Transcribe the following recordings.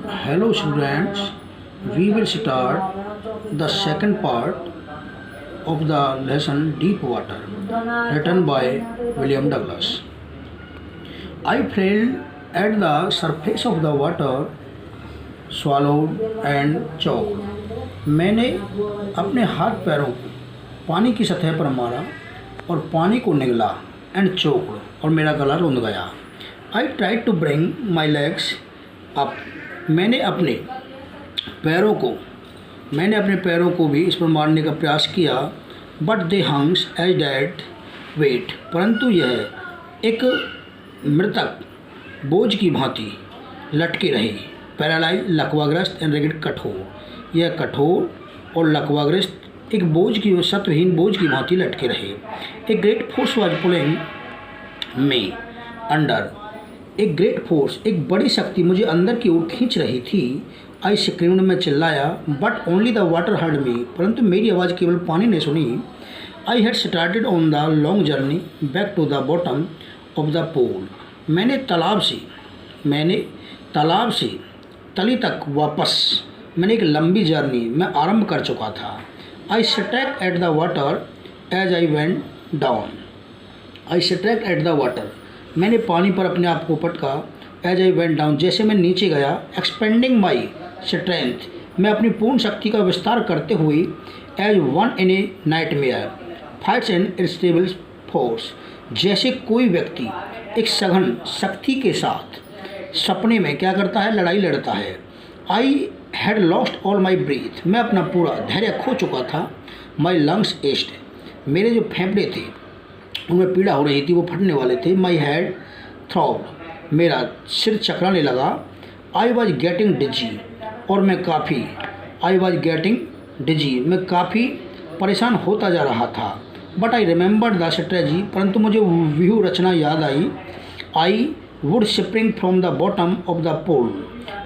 Hello students, we will start the second part of the lesson Deep Water, written by William Douglas. I fell at the surface of the water, swallowed and choked. मैंने अपने हाथ पैरों को पानी की सतह पर मारा और पानी को निगला एंड चोक्ड और मेरा गला रुंध गया. I tried to bring my legs up. मैंने अपने पैरों को भी इस पर मारने का प्रयास किया. But they hangs as dead weight. परंतु यह एक मृतक बोझ की भांति लटके रहे. पैरालाइज, लकवाग्रस्त एंड रेगड कठोर. यह कठोर और लकवाग्रस्त एक सत्वहीन बोझ की भांति लटके रहे. A great force was pulling me under. एक ग्रेट फोर्स, एक बड़ी शक्ति मुझे अंदर की ओर खींच रही थी. आई स्क्रीम्ड, में चिल्लाया. But only the water heard me. परंतु मेरी आवाज़ केवल पानी ने सुनी. I had started on the long journey back to the bottom of the pool. मैंने तालाब से तली तक वापस मैंने एक लंबी जर्नी में आरंभ कर चुका था. I struck at the water as I went down. I struck at the water. मैंने पानी पर अपने आप को पटका. एज आई वेंट डाउन, जैसे मैं नीचे गया. एक्सपेंडिंग माई स्ट्रेंथ, मैं अपनी पूर्ण शक्ति का विस्तार करते हुए. As one in a nightmare fights an irresistible force, जैसे कोई व्यक्ति एक सघन शक्ति के साथ सपने में क्या करता है, लड़ाई लड़ता है. I had lost all my breath. मैं अपना पूरा धैर्य खो चुका था. माई लंग्स एस्ट, मेरे जो फेफड़े थे उनमें पीड़ा हो रही थी, वो फटने वाले थे. माई हेड थ्रॉब्ड, मेरा सिर चकराने लगा. आई वॉज गेटिंग डिजी, और मैं काफ़ी परेशान होता जा रहा था. But I remembered the strategy, परंतु मुझे व्यूह रचना याद आई. I would spring from the bottom of the pool.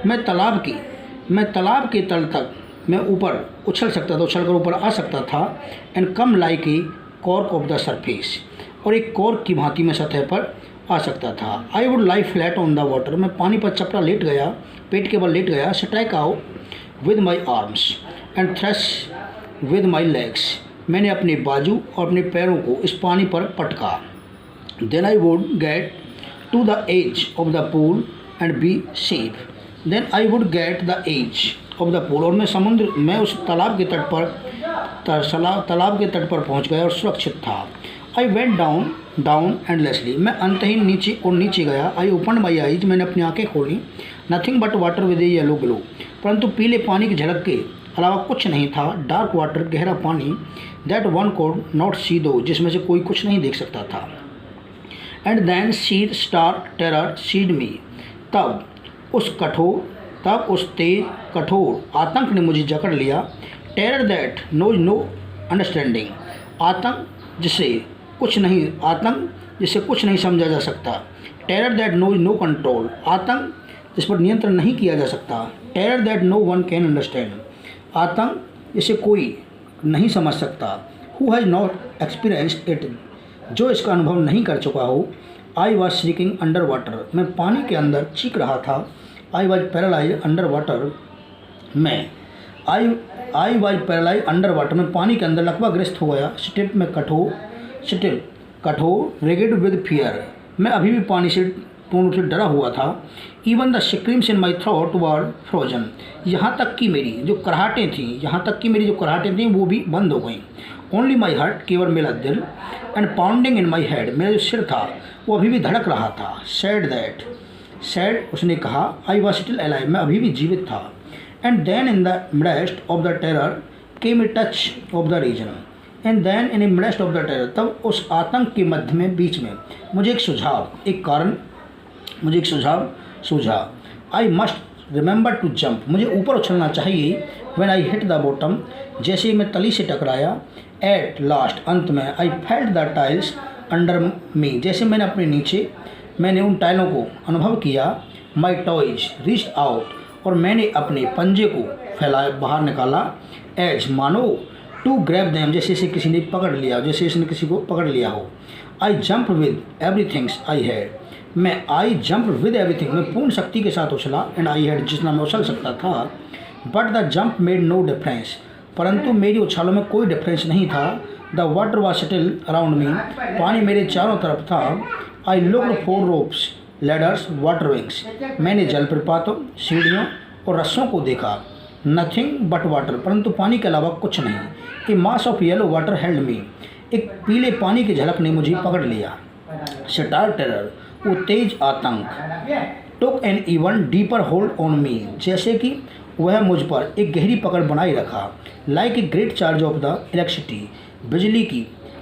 मैं तालाब के तल तक मैं ऊपर उछल कर ऊपर आ सकता था. And come like a cork of the surface, और एक कॉर्क की भांति में सतह पर आ सकता था. I would lie flat on the water. मैं पानी पर चपटा लेट गया, पेट के बल लेट गया. Strike out with my arms and thrust with my legs. मैंने अपने बाजू और अपने पैरों को इस पानी पर पटका. Then I would get to the edge of the pool and be safe. Then I would get the edge of the pool, और मैं उस तालाब के तट पर पहुंच गया और सुरक्षित था. आई वेंट डाउन एंडलेसली. मैं अंतहीन नीचे गया. आई ओपन माई आईज, मैंने अपनी आंखें खोली. Nothing but water with A yellow glow. परंतु पीले पानी की झलक के अलावा कुछ नहीं था. डार्क वाटर, गहरा पानी. That one could not see though, जिसमें से कोई कुछ नहीं देख सकता था. And then sheer stark terror seized me. तब उस तेज कठोर आतंक ने मुझे जकड़ लिया. Terror that knows no understanding. आतंक जिसे कुछ नहीं समझा जा सकता. Terror that knows no control. आतंक जिस पर नियंत्रण नहीं किया जा सकता. Terror that no one can understand. आतंक जिसे कोई नहीं समझ सकता. Who has not experienced it, जो इसका अनुभव नहीं कर चुका हो. I was shrieking under water. मैं पानी के अंदर चीख रहा था. I was paralyse under water. I was paralyse under water. मैं पानी के अंदर लकवाग्रस्त हो गया. स्टिल कठोर रेगड विद फियर. मैं अभी भी पानी से पूर्ण रूप से डरा हुआ था. Even the screams in my throat were frozen. यहाँ तक कि मेरी जो कराहटें थीं वो भी बंद हो गईं. ओनली माई हार्ट, केवल मेरा दिल. And pounding in my head, मेरा जो सिर था वो अभी भी धड़क रहा था. सैड, उसने कहा. आई वॉज स्टिल अलाइव, मैं अभी भी जीवित था. And then in the midst of the terror came a touch of the reason. And then in a midst of the terror, तब उस आतंक के मध्य में, बीच में मुझे एक सुझाव सूझा. I must remember to jump. मुझे ऊपर उछलना चाहिए. When I hit the bottom, जैसे मैं तली से टकराया. एट लास्ट, अंत में. I felt the tiles under me. जैसे मैंने उन टाइलों को अनुभव किया. माई टॉयज रीच्ड आउट, और मैंने अपने पंजे को फैलाया, बाहर निकाला. एज, मानो टू ग्रैब देम, जैसे किसी ने किसी को पकड़ लिया हो. I jump with everything's I had. मैं आई जंप विद एवरीथिंग, मैं पूर्ण शक्ति के साथ उछला, एंड आई हैड, जितना मैं उछल सकता था, but the jump made no difference, परंतु मेरी उछालों में कोई डिफरेंस नहीं था। The water was settle around me, पानी मेरे चारों तरफ था। I looked for ropes, ladders, water wings, मैंने जलप्रपातों, सीढ़ियों और रस्सों को देखा। नथिंग बट वाटर, परंतु पानी के अलावा कुछ नहीं। A mass of yellow water held me, एक पीले पानी की झलक ने मुझे पकड़ लिया। स्टार टेरर, वो तेज आतंक। Took an even deeper hold on me, जैसे कि वह मुझ पर एक गहरी पकड़ बनाए रखा। Like a great charge of the electricity,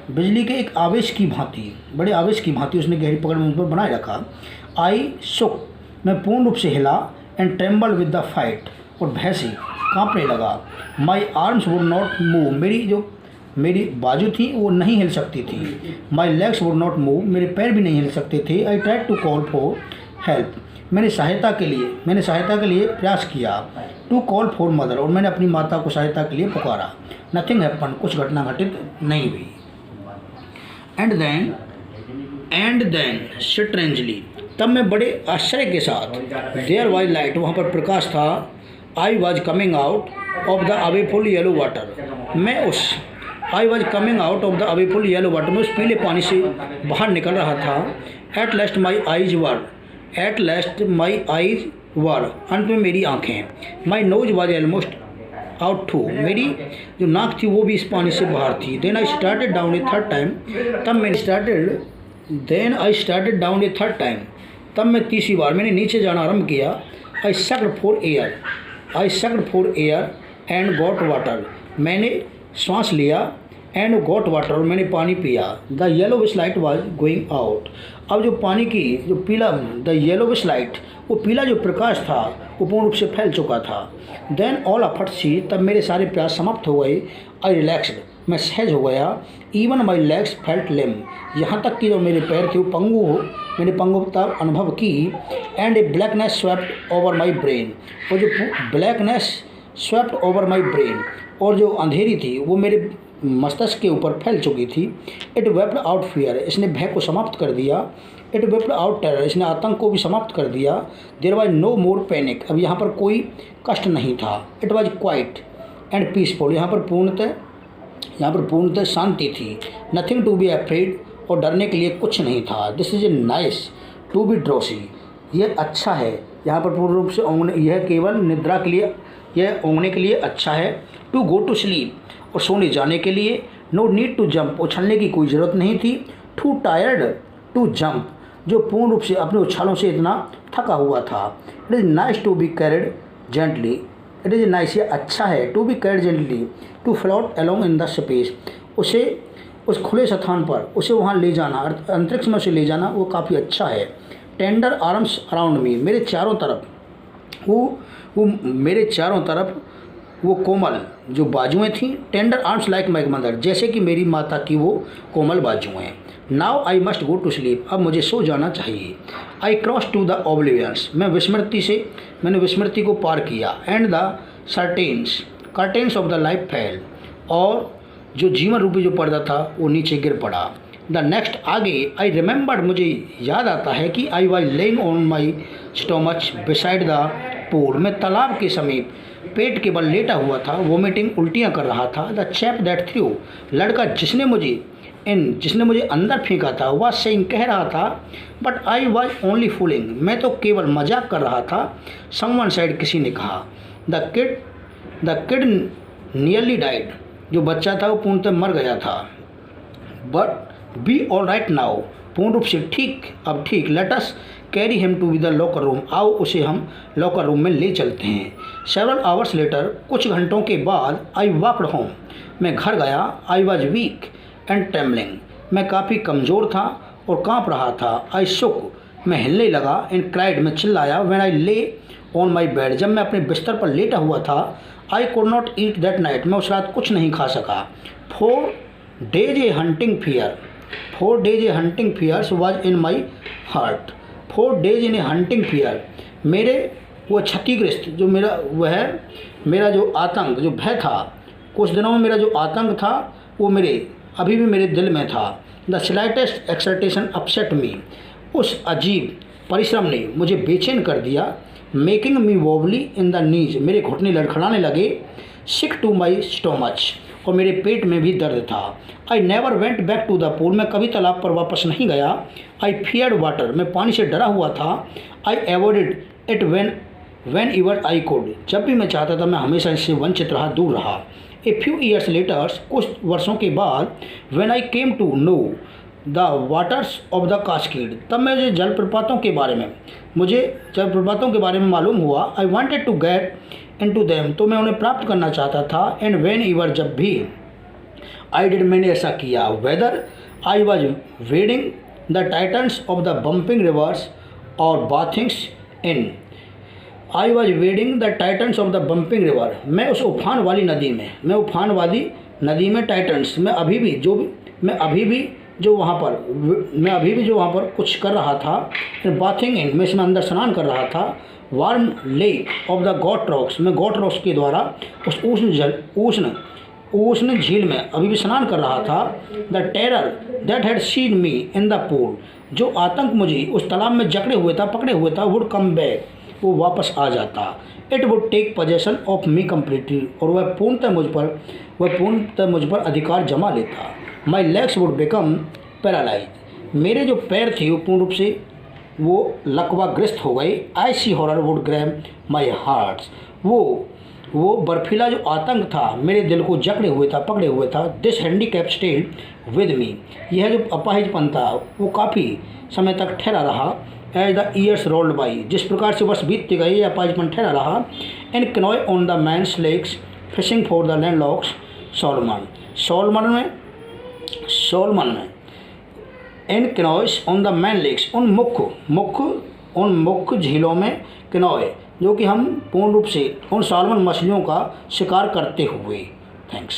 बिजली के एक आवेश की भांति, बड़े आवेश की भांति उसने गहरी पकड़ मुझ पर बनाए रखा। आई शुक, मैं पूर्ण रूप से हिला, and tremble with the fight, और भय से काँपने लगा। My arms would not move, मेरी बाजू थी वो नहीं हिल सकती थी। My legs would not move, मेरे पैर भी नहीं हिल सकते थे। I tried to call for help, मैंने सहायता के लिए प्रयास किया। टू कॉल फॉर मदर, और मैंने अपनी माता को सहायता के लिए पुकारा। नथिंग हैपन, कुछ घटना घटित नहीं हुई। एंड देन स्ट्रेंजली, तब मैं बड़े आश्चर्य के साथ, देयर वाज लाइट, वहाँ पर प्रकाश था। I was coming out of the awful yellow water, I was coming out of the awful yellow water, मैं उस पीले पानी से बाहर निकल रहा था। At last my eyes were, अंत में मेरी आँखें। My nose was almost out too, मेरी जो नाक थी वो भी इस पानी से बाहर थी। Then I started down a third time, तब मैं तीसरी बार मैंने नीचे जाना आरम्भ किया। I sucked for air and got water, मैंने सांस लिया, एंड गॉट वाटर, और मैंने पानी पिया। The yellowish light was going out, अब जो पानी की जो पीला, द येलोविश लाइट, वो पीला जो प्रकाश था वो पूर्ण रूप से फैल चुका था। देन ऑल अफर्ट सी, तब मेरे सारे प्रयास समाप्त हो गए। आई रिलैक्सड, मैं सहज हो गया। इवन माई लेग्स फेल्ट लिम, यहाँ तक कि जो मेरे पैर थे वो मैंने पंगुता अनुभव की। And A blackness swept over my brain, और जो blackness swept over my brain, और जो अंधेरी थी वो मेरे मस्तिष्क के ऊपर फैल चुकी थी। इट वेप्ड आउट फियर, इसने भय को समाप्त कर दिया। इट वेप्ड आउट टेरर, इसने आतंक को भी समाप्त कर दिया। There was no more panic, अब यहाँ पर कोई कष्ट नहीं था। It was quiet and peaceful, यहाँ पर पूर्णतः शांति थी। नथिंग टू बी अफ्रेड, और डरने के लिए कुछ नहीं था। This is a nice to be drowsy, यह अच्छा है। यहाँ पर पूर्ण रूप से यह केवल निद्रा के लिए, यह ओंघने के लिए अच्छा है। टू गो टू स्लीप, और सोने जाने के लिए। नो नीड टू जंप, उछलने की कोई ज़रूरत नहीं थी। टू टायर्ड टू जंप, जो पूर्ण रूप से अपने उछालों से इतना थका हुआ था। It is nice to be carried gently, it is nice, ये अच्छा है। To be carried gently, to float along in the space, उसे उस खुले स्थान पर उसे वहाँ ले जाना, अंतरिक्ष में उसे ले जाना, वो काफ़ी अच्छा है। टेंडर आर्म्स अराउंड मी, मेरे चारों तरफ वो कोमल जो बाजुएं थीं। Tender arms like my mother, जैसे कि मेरी माता की वो कोमल बाजुएं। Now I must go to sleep, अब मुझे सो जाना चाहिए। I cross to the oblivions, मैंने विस्मृति को पार किया। And the curtains of the life fell, और जो जीवन रूपी जो पर्दा था वो नीचे गिर पड़ा। द नेक्स्ट, आगे, आई रिमेंबर्ड, मुझे याद आता है कि I was laying on my stomach beside the pool, मैं तालाब के समीप पेट के बल लेटा हुआ था, वोमिटिंग, उल्टियाँ कर रहा था। द चैप दैट थ्रू, लड़का जिसने मुझे अंदर फेंका था, वह सेइंग, कह रहा था, but I was only fooling, मैं तो केवल मजाक कर रहा था। समवन साइड, किसी ने कहा। द किड नियरली डाइड, जो बच्चा था वो पूर्णतः मर गया था। But be all right now, पूर्ण रूप से ठीक, अब ठीक। Let us carry him to the locker room, आओ उसे हम लॉकर रूम में ले चलते हैं। सेवरल आवर्स लेटर, कुछ घंटों के बाद, आई वॉकड होम, मैं घर गया। I was weak and trembling, मैं काफ़ी कमज़ोर था और काँप रहा था। आई शुक, मैं हिलने लगा। एंड क्राइड, मैं चिल्लाया। व्हेन आई ले ऑन माई बेड, जब मैं अपने बिस्तर पर लेटा हुआ था। I could not eat that night, मैं उस रात कुछ नहीं खा सका। 4 days a hunting fierce was in my heart, 4 days in a hunting fear, मेरे वो क्षतिग्रस्त जो मेरा जो आतंक, जो भय था, कुछ दिनों में मेरा जो आतंक था वो अभी भी मेरे दिल में था। द स्लाइटेस्ट एक्सल्टेशन अपसेट मी, उस अजीब परिश्रम ने मुझे बेचैन कर दिया। Making me wobbly in the knees, मेरे घुटने लड़खड़ाने लगे। सिक टू माई स्टोमच, और मेरे पेट में भी दर्द था। I never went back to the pool, मैं कभी तालाब पर वापस नहीं गया। आई फियर्ड वाटर, मैं पानी से डरा हुआ था। I avoided it whenever I could, जब भी मैं चाहता था मैं हमेशा इससे वंचित रहा, दूर रहा। ए फ्यू ईयर्स लेटर्स, कुछ वर्षों के बाद, when I came to know the waters of the cascade, तब मुझे जलप्रपातों के बारे में मालूम हुआ। I wanted to get in to them, तो मैं उन्हें प्राप्त करना चाहता था। एंड वेन ईवर, जब भी, आई डिड, मैंने ऐसा किया। Whether I was wading the titans of the bumping rivers और bathings in, I was wading the titans of the bumping river, मैं उस उफान वाली नदी में टाइटन्स, मैं अभी भी जो वहाँ पर कुछ कर रहा था। बाथिंग इन, मैं इसमें अंदर स्नान कर रहा था। Warm lake of the got rocks, मैं गॉट रॉक्स के द्वारा उस उष्ण झील में अभी भी स्नान कर रहा था। The terror that had seen me in the pool, जो आतंक मुझे उस तालाब में पकड़े हुए था, वुड कम बैक, वो वापस आ जाता। It would take possession of me completely, और वह पूर्णतः मुझ पर अधिकार जमा लेता। My legs would become paralyse, मेरे जो पैर थे वो पूर्ण रूप से वो लकवाग्रस्त हो गए। I see horror would grab my hearts, वो बर्फीला जो आतंक था मेरे दिल को पकड़े हुए था। This handicap stayed with me, यह जो अपाहिजपन था वो काफ़ी समय तक ठहरा रहा। As the years rolled by, जिस प्रकार से वर्ष बीतते गए यह अपाहिजपन ठहरा रहा। And canoe on the man's lakes fishing for the landlocked salmon में and canoes on the man lakes, उन मुख्य झीलों में कनॉय, जो कि हम पूर्ण रूप से उन सालमन मछलियों का शिकार करते हुए। थैंक्स।